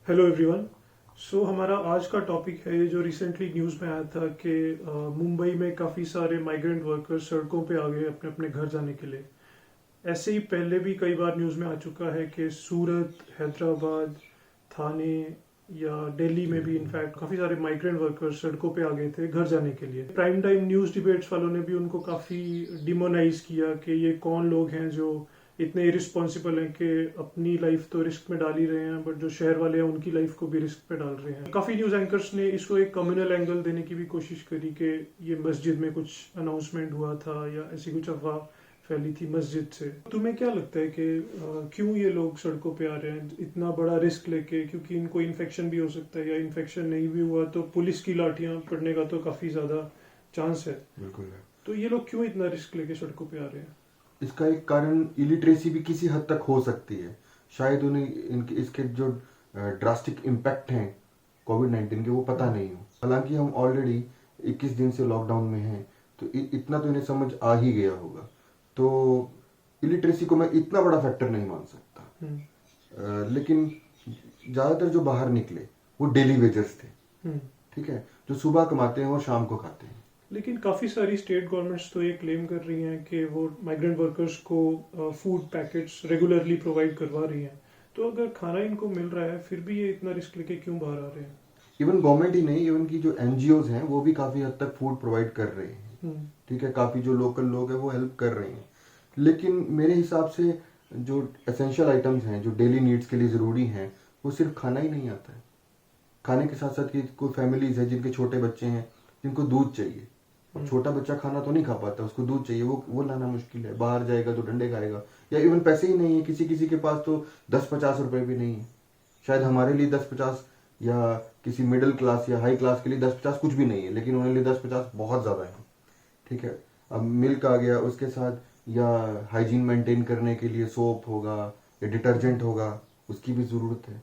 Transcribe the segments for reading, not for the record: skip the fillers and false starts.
Hello everyone. सो हमारा आज का टॉपिक है ये जो रिसेंटली न्यूज़ में आया था कि मुंबई में काफ़ी सारे माइग्रेंट वर्कर्स सड़कों पे आ गए अपने अपने घर जाने के लिए। ऐसे ही पहले भी कई बार न्यूज़ में आ चुका है कि सूरत, हैदराबाद, थाने या दिल्ली में भी इनफैक्ट काफ़ी सारे माइग्रेंट वर्कर्स सड़कों पे आ गए थे घर जाने के लिए। प्राइम टाइम न्यूज़ डिबेट्स वालों ने भी उनको काफ़ी डिमोनाइज किया कि ये कौन लोग हैं जो इतने इरिस्पॉन्सिबल हैं कि अपनी लाइफ तो रिस्क में डाल ही रहे हैं, बट जो शहर वाले हैं उनकी लाइफ को भी रिस्क पे डाल रहे हैं। काफी न्यूज एंकर्स ने इसको एक कम्युनल एंगल देने की भी कोशिश करी कि ये मस्जिद में कुछ अनाउंसमेंट हुआ था या ऐसी कुछ अफवाह फैली थी मस्जिद से। तुम्हें क्या लगता है कि क्यों ये लोग सड़कों पे आ रहे हैं इतना बड़ा रिस्क लेके? क्योंकि इनको इन्फेक्शन भी हो सकता है, या इन्फेक्शन नहीं भी हुआ तो पुलिस की लाठियां पड़ने का तो काफी ज्यादा चांस है। बिल्कुल है। तो ये लोग क्यों इतना रिस्क लेके सड़कों पे आ रहे हैं? इसका एक कारण इलिटरेसी भी किसी हद तक हो सकती है। शायद उन्हें इनके इसके जो ड्रास्टिक इम्पैक्ट हैं कोविड-19 के वो पता नहीं हो। हालांकि हम ऑलरेडी 21 दिन से लॉकडाउन में हैं, तो इतना तो इन्हें समझ आ ही गया होगा। तो इलिटरेसी को मैं इतना बड़ा फैक्टर नहीं मान सकता। लेकिन ज़्यादातर जो बाहर निकले वो डेली वेजर्स थे, ठीक है, जो सुबह कमाते हैं और शाम को खाते हैं। लेकिन काफ़ी सारी स्टेट गवर्नमेंट्स तो ये क्लेम कर रही हैं कि वो माइग्रेंट वर्कर्स को फूड पैकेट्स रेगुलरली प्रोवाइड करवा रही हैं। तो अगर खाना इनको मिल रहा है फिर भी ये इतना रिस्क लेके क्यों बाहर आ रहे हैं? इवन गवर्नमेंट ही नहीं, इवन की जो एनजीओज हैं वो भी काफ़ी हद तक फूड प्रोवाइड कर रहे हैं, ठीक है, काफ़ी जो लोकल लोग हैं वो हेल्प कर रहे हैं। लेकिन मेरे हिसाब से जो एसेंशियल आइटम्स हैं जो डेली नीड्स के लिए ज़रूरी हैं वो सिर्फ खाना ही नहीं आता है। खाने के साथ साथ कोई फैमिलीज है जिनके छोटे बच्चे हैं जिनको दूध चाहिए। अब छोटा बच्चा खाना तो नहीं खा पाता, उसको दूध चाहिए, वो लाना मुश्किल है, बाहर जाएगा तो डंडे खाएगा, या इवन पैसे ही नहीं है, किसी किसी के पास तो 10-50 रुपए भी नहीं है। शायद हमारे लिए 10-50 या किसी मिडिल क्लास या हाई क्लास के लिए 10-50 कुछ भी नहीं है, लेकिन उन्हें लिए 10-50 बहुत ज़्यादा है, ठीक है। अब मिल्क आ गया, उसके साथ या हाइजीन मेंटेन करने के लिए सोप होगा या डिटर्जेंट होगा, उसकी भी ज़रूरत है,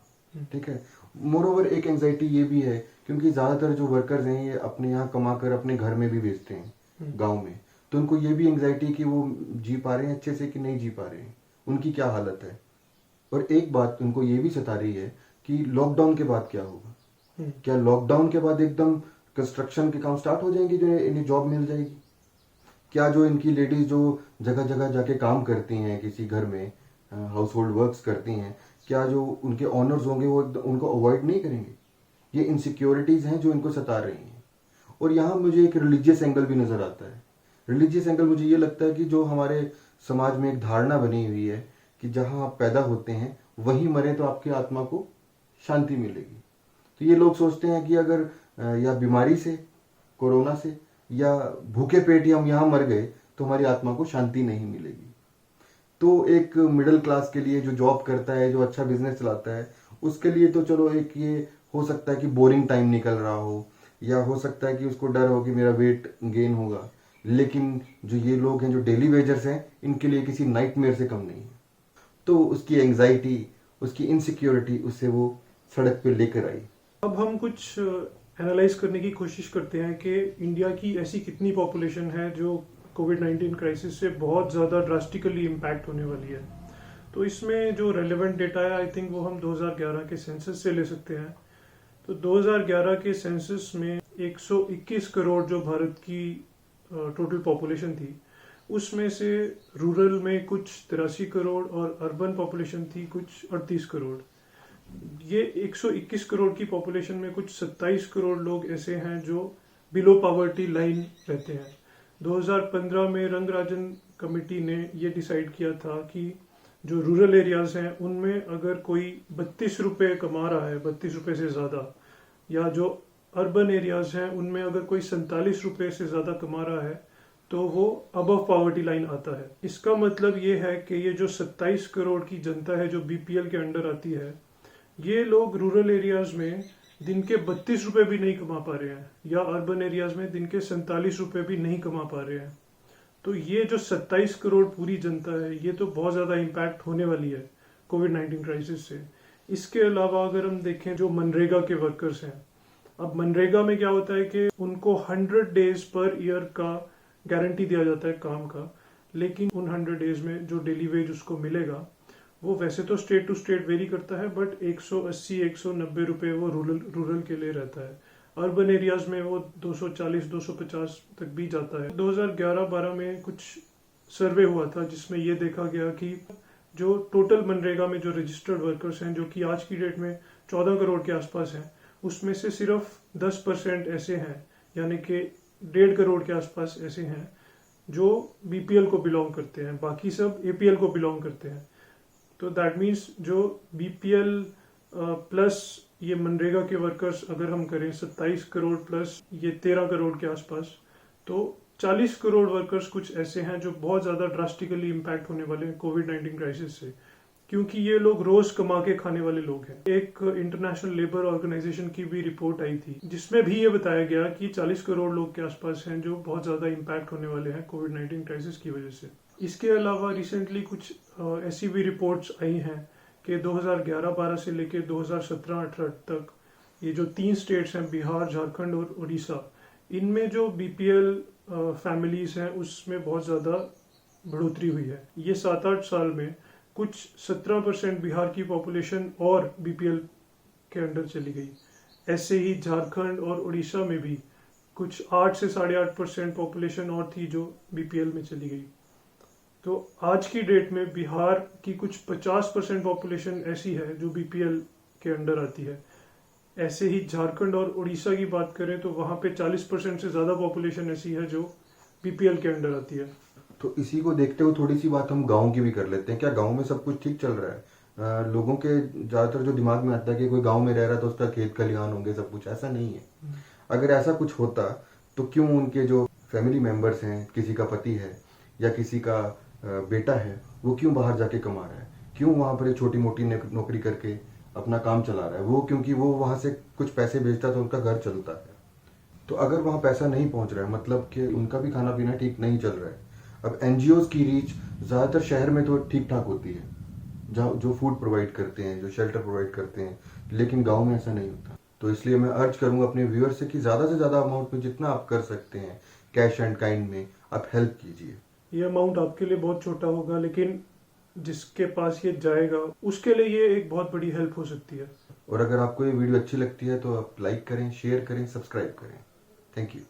ठीक है। मोर ओवर एक एंजाइटी ये भी है क्योंकि ज़्यादातर जो वर्कर्स हैं ये अपने यहाँ कमा कर अपने घर में भी बेचते हैं गांव में, तो उनको ये भी एंजाइटी कि वो जी पा रहे हैं अच्छे से कि नहीं जी पा रहे हैं, उनकी क्या हालत है। और एक बात उनको ये भी सता रही है कि लॉकडाउन के बाद क्या होगा। क्या लॉकडाउन के बाद एकदम कंस्ट्रक्शन के काम स्टार्ट हो जाएंगे जो इन्हें जॉब मिल जाएगी? क्या जो इनकी लेडीज जो जगह जगह जाके काम करती हैं, किसी घर में हाउस होल्ड वर्क्स करती हैं, क्या जो उनके ऑनर्स होंगे वो उनको अवॉइड नहीं करेंगे? ये इनसिक्योरिटीज हैं जो इनको सता रही हैं। और यहाँ मुझे एक रिलीजियस एंगल भी नजर आता है। रिलीजियस एंगल मुझे ये लगता है कि जो हमारे समाज में एक धारणा बनी हुई है कि जहाँ आप पैदा होते हैं वहीं मरे तो आपकी आत्मा को शांति मिलेगी। तो ये लोग सोचते हैं कि अगर या बीमारी से, कोरोना से, या भूखे पेट ही हम यहाँ मर गए तो हमारी आत्मा को शांति नहीं मिलेगी। तो एक मिडिल क्लास के लिए जो जॉब करता है, जो अच्छा बिजनेस चलाता है, उसके लिए तो चलो एक ये हो सकता है कि बोरिंग टाइम निकल रहा हो, या हो सकता है कि उसको डर हो कि मेरा वेट गेन होगा। लेकिन जो ये लोग हैं जो डेली वेजर्स हैं, इनके लिए किसी नाइटमेयर से कम नहीं है। तो उसकी एंजाइटी, उसकी इनसिक्योरिटी उससे वो सड़क पे लेकर आई। अब हम कुछ एनालाइज करने की कोशिश करते हैं कि इंडिया की ऐसी कितनी पॉपुलेशन है जो कोविड-19 क्राइसिस से बहुत ज़्यादा ड्रास्टिकली इम्पैक्ट होने वाली है। तो इसमें जो रेलेवेंट डेटा है आई थिंक वो हम 2011 के सेंसस से ले सकते हैं। तो 2011 के सेंसस में 121 करोड़ जो भारत की टोटल पॉपुलेशन थी, उसमें से रूरल में कुछ 83 करोड़ और अर्बन पॉपुलेशन थी कुछ 38 करोड़। ये 121 करोड़ की पॉपुलेशन में कुछ 27 करोड़ लोग ऐसे हैं जो बिलो पॉवर्टी लाइन रहते हैं। 2015 में रंगराजन कमेटी ने ये डिसाइड किया था कि जो रूरल एरियाज हैं उनमें अगर कोई 32 रुपये कमा रहा है, 32 रुपये से ज़्यादा, या जो अर्बन एरियाज हैं उनमें अगर कोई 47 रुपये से ज़्यादा कमा रहा है तो वो अबव पॉवर्टी लाइन आता है। इसका मतलब ये है कि ये जो 27 करोड़ की जनता है जो बीपीएल के अंडर आती है, ये लोग रूरल एरियाज में दिन के 32 रुपये भी नहीं कमा पा रहे हैं, या अर्बन एरियाज में दिन के 47 रुपये भी नहीं कमा पा रहे हैं। तो ये जो 27 करोड़ पूरी जनता है, ये तो बहुत ज़्यादा इम्पैक्ट होने वाली है कोविड-19 क्राइसिस से। इसके अलावा अगर हम देखें जो मनरेगा के वर्कर्स हैं, अब मनरेगा में क्या होता है कि उनको 100 डेज पर ईयर का गारंटी दिया जाता है काम का, लेकिन उन 100 डेज में जो डेली वेज उसको मिलेगा वो वैसे तो स्टेट टू स्टेट वेरी करता है, बट 180-190 रुपए वो रूरल के लिए रहता है। अर्बन एरियाज में वो 240-250 तक भी जाता है। 2011-12 में कुछ सर्वे हुआ था जिसमें ये देखा गया कि जो टोटल मनरेगा में जो रजिस्टर्ड वर्कर्स हैं, जो कि आज की डेट में 14 करोड़ के आसपास हैं, उसमें से सिर्फ 10% ऐसे हैं, यानी कि 1.5 करोड़ के आसपास ऐसे हैं जो बीपीएल को बिलोंग करते हैं, बाकी सब एपीएल को बिलोंग करते हैं। तो दैट मीन्स जो बीपीएल प्लस ये मनरेगा के वर्कर्स अगर हम करें 27 करोड़ प्लस ये 13 करोड़ के आसपास, तो 40 करोड़ वर्कर्स कुछ ऐसे हैं जो बहुत ज्यादा ड्रास्टिकली इम्पैक्ट होने वाले हैं कोविड-19 क्राइसिस से, क्योंकि ये लोग रोज कमा के खाने वाले लोग हैं। एक इंटरनेशनल लेबर ऑर्गेनाइजेशन की भी रिपोर्ट आई थी जिसमें भी ये बताया गया कि 40 करोड़ लोग के आसपास हैं जो बहुत ज्यादा इम्पैक्ट होने वाले हैं कोविड-19 क्राइसिस की वजह से। इसके अलावा रिसेंटली कुछ ऐसी भी रिपोर्ट्स आई हैं कि 2011-12 से लेकर 2017-18 तक ये जो 3 स्टेट्स हैं, बिहार, झारखंड और उड़ीसा, इनमें जो बीपीएल फैमिलीज हैं उसमें बहुत ज्यादा बढ़ोतरी हुई है। ये 7-8 साल में कुछ 17% बिहार की पॉपुलेशन और बीपीएल के अंडर चली गई। ऐसे ही झारखंड और उड़ीसा में भी कुछ 8 से 8.5% पॉपुलेशन और थी जो बीपीएल में चली गई। तो आज की डेट में बिहार की कुछ 50% पॉपुलेशन ऐसी है जो बीपीएल के अंडर आती है। ऐसे ही झारखंड और उड़ीसा की बात करें तो वहां पे 40% से ज्यादा पॉपुलेशन ऐसी है जो बीपीएल के अंडर आती है। तो इसी को देखते हुए थोड़ी सी बात हम गांव की भी कर लेते हैं। क्या गांव में सब कुछ ठीक चल रहा है? लोगों के ज्यादातर जो दिमाग में आता है कि कोई गांव में रह रहा है तो उसका खेत खलिहान होंगे, सब कुछ, ऐसा नहीं है। अगर ऐसा कुछ होता तो क्यों उनके जो फैमिली मेंबर्स हैं, किसी का पति है या किसी का बेटा है, वो क्यों बाहर जाके कमा रहा है, क्यों वहां पर एक छोटी मोटी नौकरी करके अपना काम चला रहा है? वो क्योंकि वो वहां से कुछ पैसे भेजता तो उनका घर चलता है। तो अगर वहां पैसा नहीं पहुंच रहा है मतलब कि उनका भी खाना पीना ठीक नहीं चल रहा है। अब एनजीओज की रीच ज्यादातर शहर में तो ठीक ठाक होती है, जहाँ जो फूड प्रोवाइड करते हैं, जो शेल्टर प्रोवाइड करते हैं, लेकिन गांव में ऐसा नहीं होता। तो इसलिए मैं अर्ज करूंगा अपने व्यूअर्स से कि ज्यादा से ज्यादा अमाउंट में जितना आप कर सकते हैं कैश एंड काइंड में आप हेल्प कीजिए। ये अमाउंट आपके लिए बहुत छोटा होगा, लेकिन जिसके पास ये जाएगा उसके लिए ये एक बहुत बड़ी हेल्प हो सकती है। और अगर आपको ये वीडियो अच्छी लगती है तो आप लाइक करें, शेयर करें, सब्सक्राइब करें। Thank you.